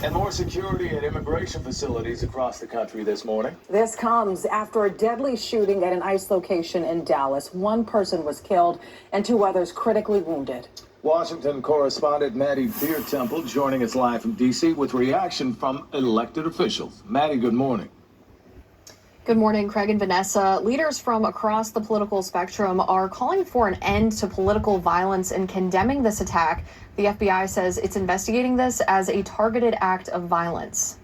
And more security at immigration facilities across the country this morning. This comes after a deadly shooting at an ICE location in Dallas. One person was killed and 2 others critically wounded. Washington correspondent Maddie Biertempfel joining us live from D.C. with reaction from elected officials. Maddie, good morning. Good morning, Craig and Vanessa. Leaders from across the political spectrum are calling for an end to political violence and condemning this attack. The FBI says it's investigating this as a targeted act of violence.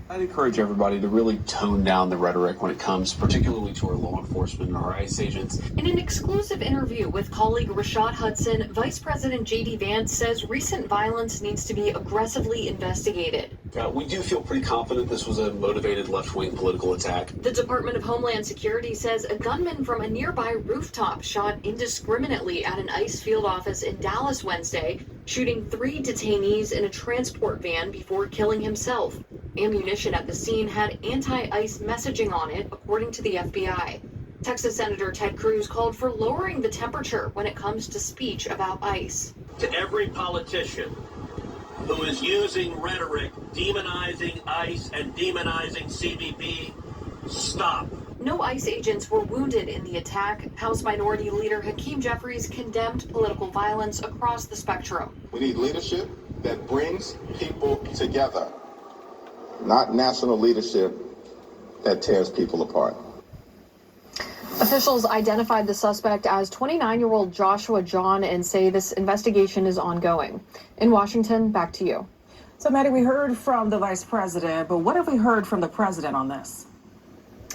I'd encourage everybody to really tone down the rhetoric when it comes particularly to our law enforcement and our ICE agents. In an exclusive interview with colleague Rashad Hudson, Vice President J.D. Vance says recent violence needs to be aggressively investigated. We do feel pretty confident this was a motivated left-wing political attack. The Department of Homeland Security says a gunman from a nearby rooftop shot indiscriminately at an ICE field office in Dallas Wednesday, shooting 3 detainees in a transport van before killing himself. Ammunition at the scene had anti-ICE messaging on it, according to the FBI. Texas Senator Ted Cruz called for lowering the temperature when it comes to speech about ICE. To every politician who is using rhetoric demonizing ICE and demonizing CBP, stop. No ICE agents were wounded in the attack. House Minority Leader Hakeem Jeffries condemned political violence across the spectrum. We need leadership that brings people together, not national leadership that tears people apart. Officials identified the suspect as 29-year-old Joshua John and say this investigation is ongoing. In Washington, back to you. So, Maddie, we heard from the vice president, but what have we heard from the president on this?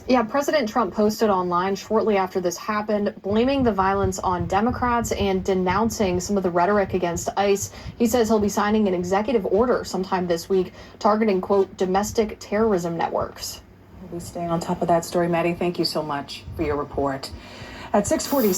Yeah, President Trump posted online shortly after this happened, blaming the violence on Democrats and denouncing some of the rhetoric against ICE. He says he'll be signing an executive order sometime this week targeting, quote, domestic terrorism networks. We'll be staying on top of that story. Maddie, thank you so much for your report. At 6:40.